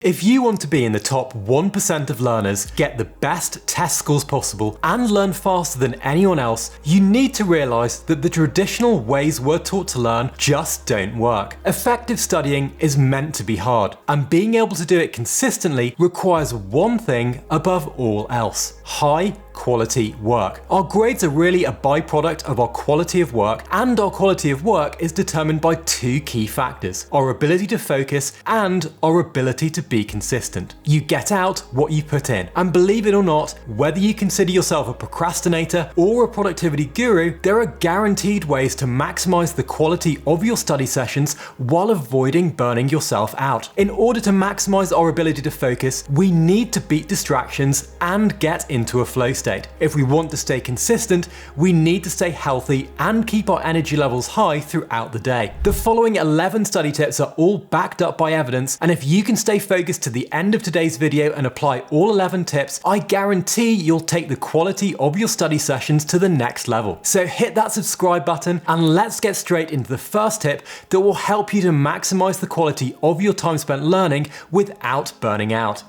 If you want to be in the top 1% of learners, get the best test scores possible, and learn faster than anyone else, you need to realise that the traditional ways we're taught to learn just don't work. Effective studying is meant to be hard, and being able to do it consistently requires one thing above all else: high quality work. Our grades are really a byproduct of our quality of work, and our quality of work is determined by two key factors: our ability to focus and our ability to be consistent. You get out what you put in, and believe it or not, whether you consider yourself a procrastinator or a productivity guru, there are guaranteed ways to maximize the quality of your study sessions while avoiding burning yourself out. In order to maximize our ability to focus, we need to beat distractions and get into a flow state. If we want to stay consistent, we need to stay healthy and keep our energy levels high throughout the day. The following 11 study tips are all backed up by evidence, and if you can stay focused to the end of today's video and apply all 11 tips, I guarantee you'll take the quality of your study sessions to the next level. So hit that subscribe button and let's get straight into the first tip that will help you to maximize the quality of your time spent learning without burning out.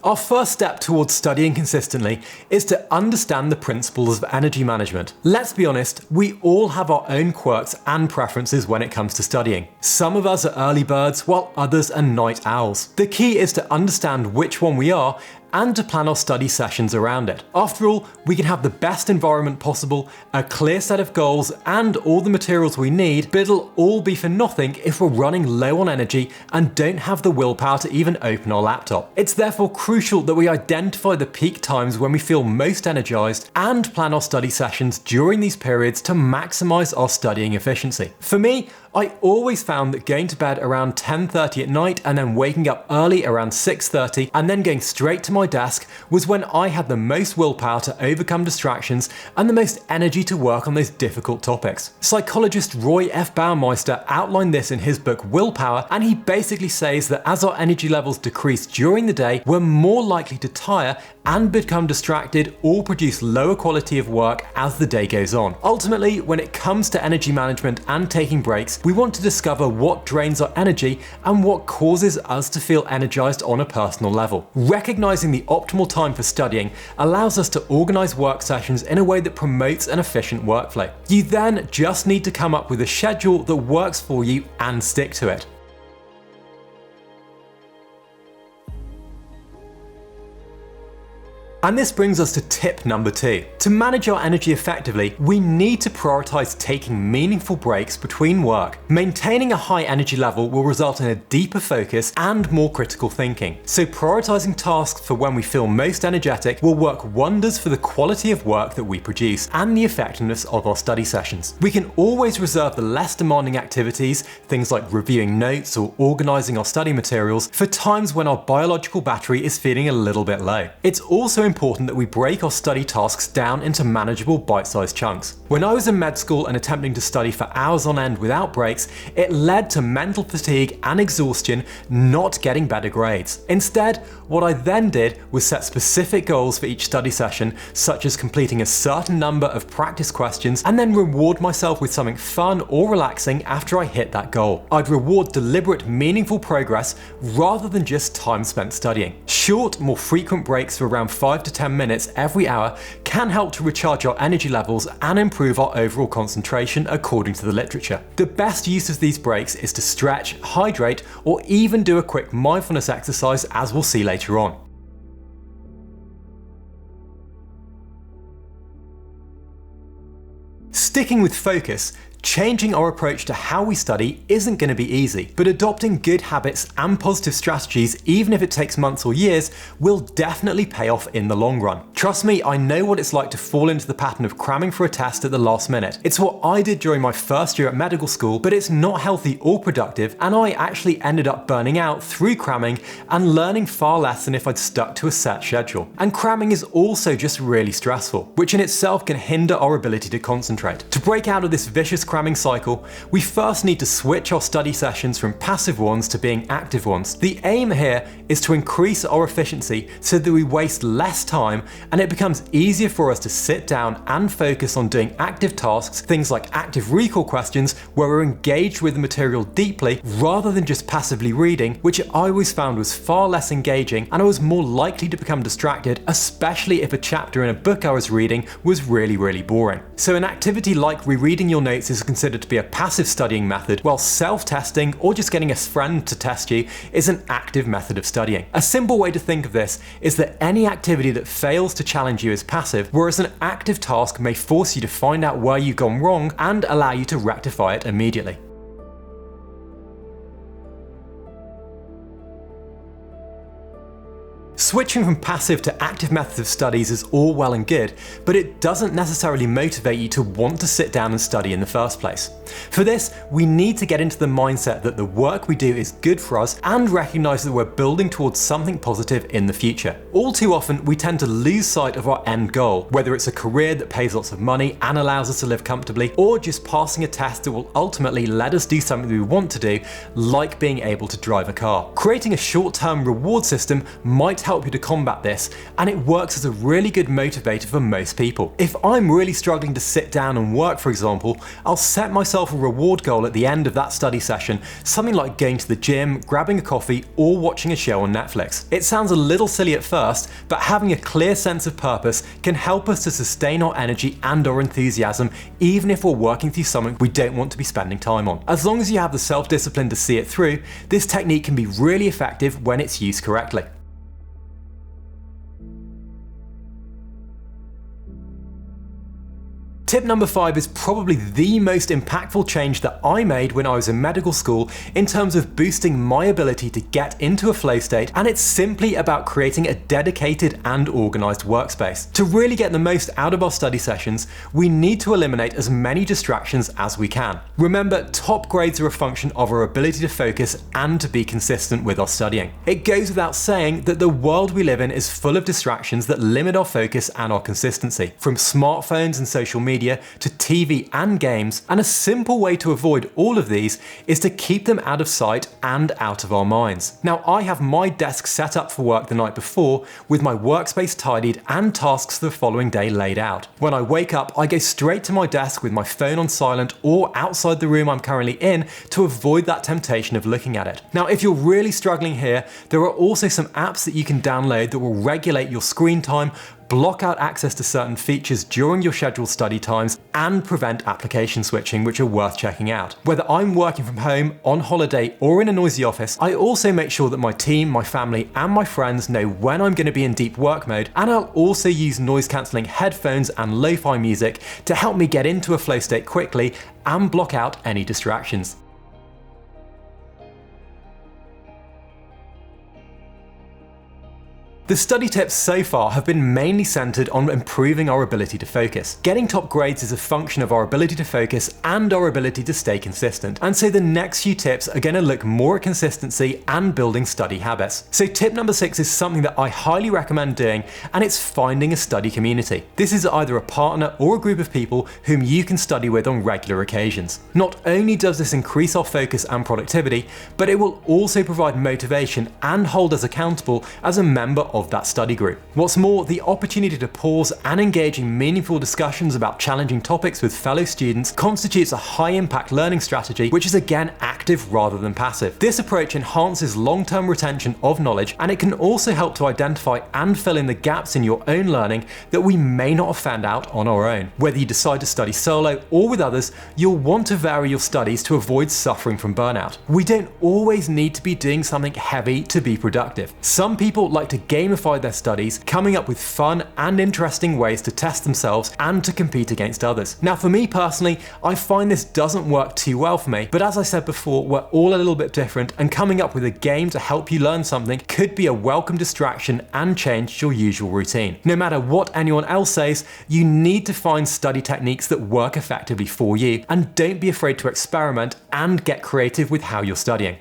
Our first step towards studying consistently is to understand the principles of energy management. Let's be honest, we all have our own quirks and preferences when it comes to studying. Some of us are early birds while others are night owls. The key is to understand which one we are and to plan our study sessions around it. After all, we can have the best environment possible, a clear set of goals, and all the materials we need, but it'll all be for nothing if we're running low on energy and don't have the willpower to even open our laptop. It's therefore crucial that we identify the peak times when we feel most energized and plan our study sessions during these periods to maximize our studying efficiency. For me, I always found that going to bed around 10:30 at night and then waking up early around 6:30 and then going straight to my desk was when I had the most willpower to overcome distractions and the most energy to work on those difficult topics. Psychologist Roy F. Baumeister outlined this in his book Willpower, and he basically says that as our energy levels decrease during the day, we're more likely to tire and become distracted or produce lower quality of work as the day goes on. Ultimately, when it comes to energy management and taking breaks, we want to discover what drains our energy and what causes us to feel energized on a personal level. Recognizing the optimal time for studying allows us to organize work sessions in a way that promotes an efficient workflow. You then just need to come up with a schedule that works for you and stick to it. And this brings us to tip number 2. To manage our energy effectively, we need to prioritize taking meaningful breaks between work. Maintaining a high energy level will result in a deeper focus and more critical thinking. So prioritizing tasks for when we feel most energetic will work wonders for the quality of work that we produce and the effectiveness of our study sessions. We can always reserve the less demanding activities, things like reviewing notes or organizing our study materials, for times when our biological battery is feeling a little bit low. It's also important that we break our study tasks down into manageable bite-sized chunks. When I was in med school and attempting to study for hours on end without breaks, it led to mental fatigue and exhaustion, not getting better grades. Instead, what I then did was set specific goals for each study session, such as completing a certain number of practice questions, and then reward myself with something fun or relaxing after I hit that goal. I'd reward deliberate, meaningful progress rather than just time spent studying. Short, more frequent breaks for around 5 to 10 minutes every hour can help to recharge our energy levels and improve our overall concentration according to the literature. The best use of these breaks is to stretch, hydrate, or even do a quick mindfulness exercise, as we'll see later on. Sticking with focus, changing our approach to how we study isn't going to be easy, but adopting good habits and positive strategies, even if it takes months or years, will definitely pay off in the long run. Trust me, I know what it's like to fall into the pattern of cramming for a test at the last minute. It's what I did during my first year at medical school, but it's not healthy or productive, and I actually ended up burning out through cramming and learning far less than if I'd stuck to a set schedule. And cramming is also just really stressful, which in itself can hinder our ability to concentrate. To break out of this vicious cramming cycle, we first need to switch our study sessions from passive ones to being active ones. The aim here is to increase our efficiency so that we waste less time and it becomes easier for us to sit down and focus on doing active tasks, things like active recall questions, where we're engaged with the material deeply rather than just passively reading, which I always found was far less engaging, and I was more likely to become distracted, especially if a chapter in a book I was reading was really boring. So an activity like rereading your notes is considered to be a passive studying method, while self-testing or just getting a friend to test you is an active method of studying. A simple way to think of this is that any activity that fails to challenge you is passive, whereas an active task may force you to find out where you've gone wrong and allow you to rectify it immediately. Switching from passive to active methods of studies is all well and good, but it doesn't necessarily motivate you to want to sit down and study in the first place. For this, we need to get into the mindset that the work we do is good for us and recognize that we're building towards something positive in the future. All too often, we tend to lose sight of our end goal, whether it's a career that pays lots of money and allows us to live comfortably, or just passing a test that will ultimately let us do something we want to do, like being able to drive a car. Creating a short-term reward system might help you to combat this, and it works as a really good motivator for most people. If I'm really struggling to sit down and work, for example, I'll set myself a reward goal at the end of that study session, something like going to the gym, grabbing a coffee, or watching a show on Netflix. It sounds a little silly at first, but having a clear sense of purpose can help us to sustain our energy and our enthusiasm, even if we're working through something we don't want to be spending time on. As long as you have the self-discipline to see it through, this technique can be really effective when it's used correctly. Tip number 5 is probably the most impactful change that I made when I was in medical school in terms of boosting my ability to get into a flow state, and it's simply about creating a dedicated and organized workspace. To really get the most out of our study sessions, we need to eliminate as many distractions as we can. Remember, top grades are a function of our ability to focus and to be consistent with our studying. It goes without saying that the world we live in is full of distractions that limit our focus and our consistency, from smartphones and social media to TV and games, and a simple way to avoid all of these is to keep them out of sight and out of our minds. Now, I have my desk set up for work the night before, with my workspace tidied and tasks for the following day laid out. When I wake up, I go straight to my desk with my phone on silent or outside the room I'm currently in to avoid that temptation of looking at it. Now, if you're really struggling here, there are also some apps that you can download that will regulate your screen time, block out access to certain features during your scheduled study times, and prevent application switching, which are worth checking out. Whether I'm working from home, on holiday, or in a noisy office, I also make sure that my team, my family, and my friends know when I'm going to be in deep work mode, and I'll also use noise-cancelling headphones and lo-fi music to help me get into a flow state quickly and block out any distractions. The study tips so far have been mainly centered on improving our ability to focus. Getting top grades is a function of our ability to focus and our ability to stay consistent. And so the next few tips are going to look more at consistency and building study habits. So tip number 6 is something that I highly recommend doing, and it's finding a study community. This is either a partner or a group of people whom you can study with on regular occasions. Not only does this increase our focus and productivity, but it will also provide motivation and hold us accountable as a member of that study group. What's more, the opportunity to pause and engage in meaningful discussions about challenging topics with fellow students constitutes a high-impact learning strategy, which is again active rather than passive. This approach enhances long-term retention of knowledge, and it can also help to identify and fill in the gaps in your own learning that we may not have found out on our own. Whether you decide to study solo or with others, you'll want to vary your studies to avoid suffering from burnout. We don't always need to be doing something heavy to be productive. Some people like to gamify their studies, coming up with fun and interesting ways to test themselves and to compete against others. Now, for me personally, I find this doesn't work too well for me, but as I said before, we're all a little bit different, and coming up with a game to help you learn something could be a welcome distraction and change your usual routine. No matter what anyone else says, you need to find study techniques that work effectively for you, and don't be afraid to experiment and get creative with how you're studying.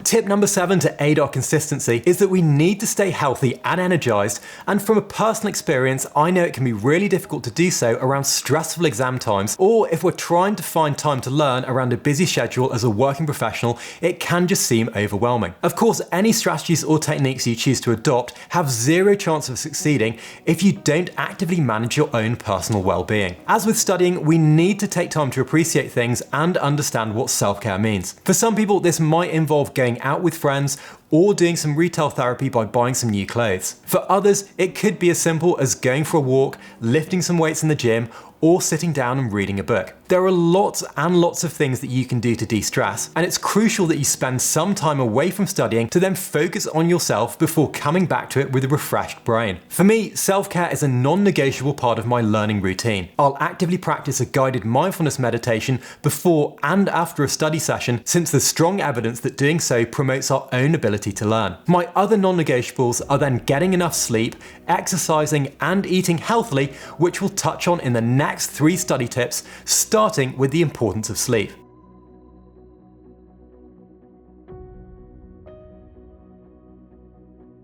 Tip number 7 to aid our consistency is that we need to stay healthy and energized, and from a personal experience, I know it can be really difficult to do so around stressful exam times, or if we're trying to find time to learn around a busy schedule as a working professional, it can just seem overwhelming. Of course, any strategies or techniques you choose to adopt have zero chance of succeeding if you don't actively manage your own personal well-being. As with studying, we need to take time to appreciate things and understand what self-care means. For some people, this might involve going out with friends or doing some retail therapy by buying some new clothes. For others, it could be as simple as going for a walk, lifting some weights in the gym, or sitting down and reading a book. There are lots and lots of things that you can do to de-stress, and it's crucial that you spend some time away from studying to then focus on yourself before coming back to it with a refreshed brain. For me, self-care is a non-negotiable part of my learning routine. I'll actively practice a guided mindfulness meditation before and after a study session, since there's strong evidence that doing so promotes our own ability to learn. My other non-negotiables are then getting enough sleep, exercising, and eating healthily, which we'll touch on in the next 3 study tips, starting with the importance of sleep.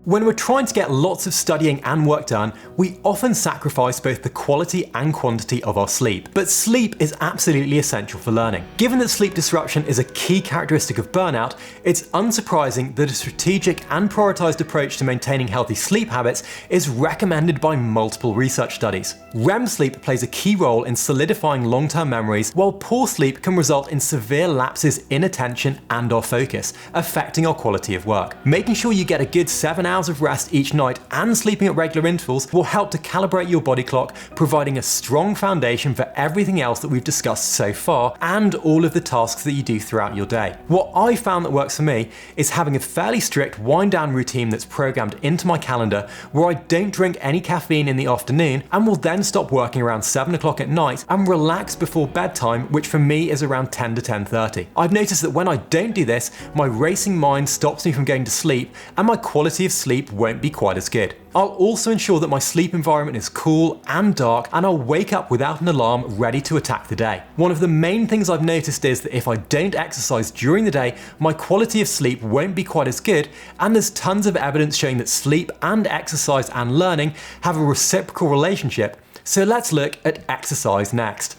When we're trying to get lots of studying and work done, we often sacrifice both the quality and quantity of our sleep. But sleep is absolutely essential for learning. Given that sleep disruption is a key characteristic of burnout, it's unsurprising that a strategic and prioritized approach to maintaining healthy sleep habits is recommended by multiple research studies. REM sleep plays a key role in solidifying long-term memories, while poor sleep can result in severe lapses in attention and our focus, affecting our quality of work. Making sure you get a good 7 hours of rest each night and sleeping at regular intervals will help to calibrate your body clock, providing a strong foundation for everything else that we've discussed so far and all of the tasks that you do throughout your day. What I found that works for me is having a fairly strict wind down routine that's programmed into my calendar, where I don't drink any caffeine in the afternoon and will then stop working around 7 o'clock at night and relax before bedtime, which for me is around 10 to 10:30. I've noticed that when I don't do this, my racing mind stops me from going to sleep and my quality of sleep won't be quite as good. I'll also ensure that my sleep environment is cool and dark, and I'll wake up without an alarm ready to attack the day. One of the main things I've noticed is that if I don't exercise during the day, my quality of sleep won't be quite as good, and there's tons of evidence showing that sleep and exercise and learning have a reciprocal relationship. So let's look at exercise next.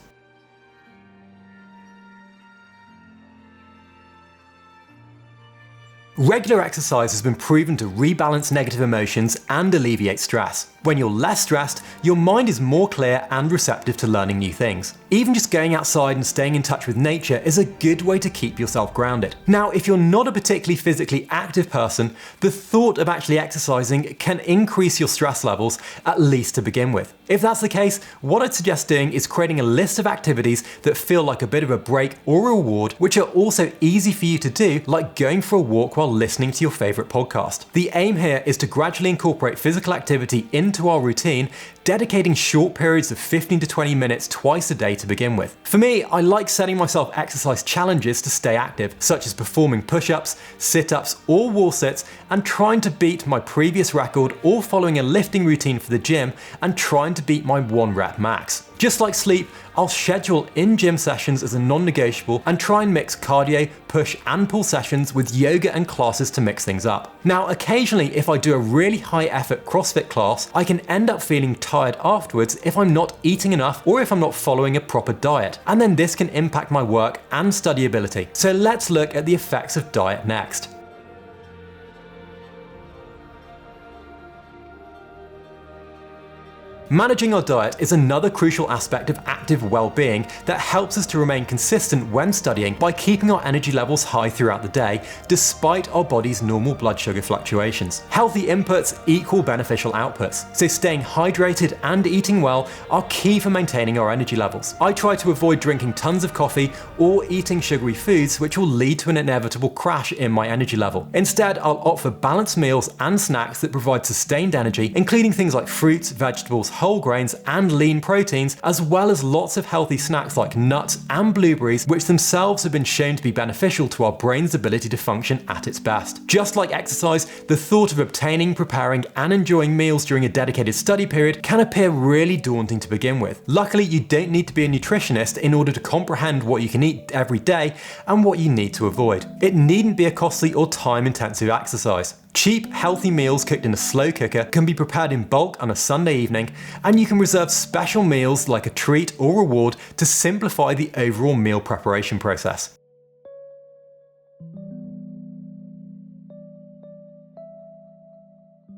Regular exercise has been proven to rebalance negative emotions and alleviate stress. When you're less stressed, your mind is more clear and receptive to learning new things. Even just going outside and staying in touch with nature is a good way to keep yourself grounded. Now, if you're not a particularly physically active person, the thought of actually exercising can increase your stress levels, at least to begin with. If that's the case, what I'd suggest doing is creating a list of activities that feel like a bit of a break or a reward, which are also easy for you to do, like going for a walk while listening to your favorite podcast. The aim here is to gradually incorporate physical activity into our routine, dedicating short periods of 15 to 20 minutes twice a day to begin with. For me, I like setting myself exercise challenges to stay active, such as performing push-ups, sit-ups, or wall sits, and trying to beat my previous record, or following a lifting routine for the gym and trying to beat my 1 rep max. Just like sleep, I'll schedule in-gym sessions as a non-negotiable and try and mix cardio, push and pull sessions with yoga and classes to mix things up. Now, occasionally, if I do a really high effort CrossFit class, I can end up feeling tired afterwards if I'm not eating enough or if I'm not following a proper diet, and then this can impact my work and study ability. So let's look at the effects of diet next. Managing our diet is another crucial aspect of active well-being that helps us to remain consistent when studying by keeping our energy levels high throughout the day, despite our body's normal blood sugar fluctuations. Healthy inputs equal beneficial outputs, so staying hydrated and eating well are key for maintaining our energy levels. I try to avoid drinking tons of coffee or eating sugary foods, which will lead to an inevitable crash in my energy level. Instead, I'll opt for balanced meals and snacks that provide sustained energy, including things like fruits, vegetables, whole grains and lean proteins, as well as lots of healthy snacks like nuts and blueberries, which themselves have been shown to be beneficial to our brain's ability to function at its best. Just like exercise, the thought of obtaining, preparing, and enjoying meals during a dedicated study period can appear really daunting to begin with. Luckily, you don't need to be a nutritionist in order to comprehend what you can eat every day and what you need to avoid. It needn't be a costly or time-intensive exercise. Cheap, healthy meals cooked in a slow cooker can be prepared in bulk on a Sunday evening, and you can reserve special meals like a treat or reward to simplify the overall meal preparation process.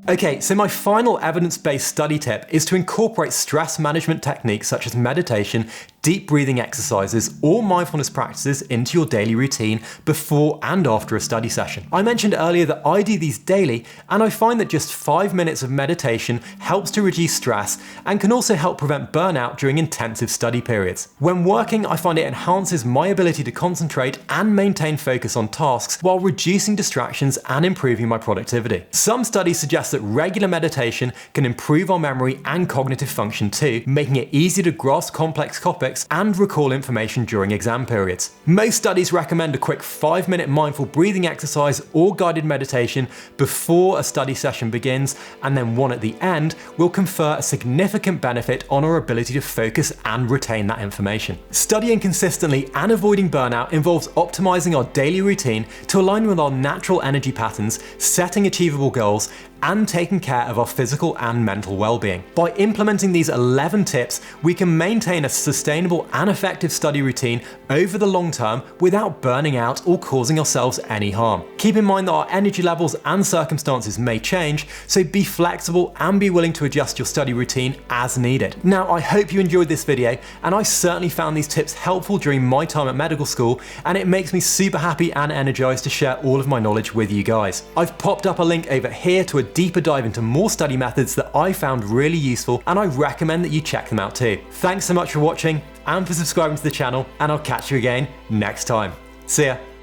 Okay, so my final evidence-based study tip is to incorporate stress management techniques such as meditation, deep breathing exercises, or mindfulness practices into your daily routine before and after a study session. I mentioned earlier that I do these daily, and I find that just 5 minutes of meditation helps to reduce stress and can also help prevent burnout during intensive study periods. When working, I find it enhances my ability to concentrate and maintain focus on tasks while reducing distractions and improving my productivity. Some studies suggest that regular meditation can improve our memory and cognitive function too, making it easier to grasp complex topics and recall information during exam periods. Most studies recommend a quick 5-minute mindful breathing exercise or guided meditation before a study session begins, and then one at the end will confer a significant benefit on our ability to focus and retain that information. Studying consistently and avoiding burnout involves optimizing our daily routine to align with our natural energy patterns, setting achievable goals, and taking care of our physical and mental well-being. By implementing these 11 tips, we can maintain a sustainable and effective study routine over the long term without burning out or causing ourselves any harm. Keep in mind that our energy levels and circumstances may change, so be flexible and be willing to adjust your study routine as needed. Now, I hope you enjoyed this video, and I certainly found these tips helpful during my time at medical school, and it makes me super happy and energized to share all of my knowledge with you guys. I've popped up a link over here to a deeper dive into more study methods that I found really useful, and I recommend that you check them out too. Thanks so much for watching and for subscribing to the channel, and I'll catch you again next time. See ya.